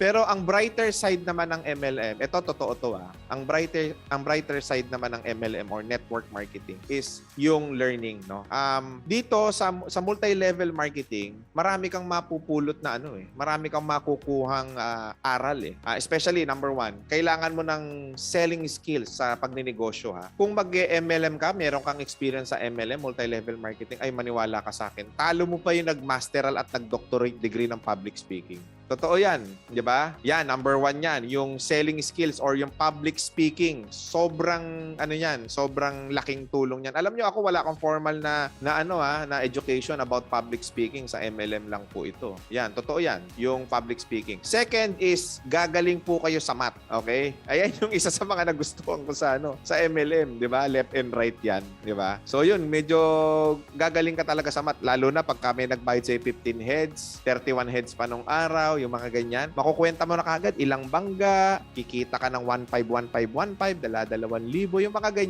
Pero ang brighter side naman ng MLM, ito totoo to ang brighter side naman ng MLM or network marketing is yung learning, no. Dito sa multi-level marketing, marami kang mapupulot na marami kang makukuhang aral especially number one, kailangan mo ng selling skills sa pagninegosyo Kung mag-MLM ka, meron kang experience sa MLM, multi-level marketing, ay maniwala ka sa akin. Talo mo pa yung nag-masteral at nag-doctorate degree ng public speaking. Totoo yan, di ba? Yan, number one yan. Yung selling skills or yung public speaking, sobrang, sobrang laking tulong yan. Alam nyo, ako wala akong formal na education about public speaking. Sa MLM lang po ito. Yan, totoo yan, yung public speaking. Second is, gagaling po kayo sa math, okay? Ayan yung isa sa mga nagustuhan ko sa MLM, di ba? Left and right yan, di ba? So yun, medyo gagaling ka talaga sa math, lalo na pag kami nagbayad sa 15 heads, 31 heads pa nung araw, yung mga ganyan. Makukwenta mo na kagad ilang bangga, kikita ka ng 1,515, dala 2,000, yung mga ganyan.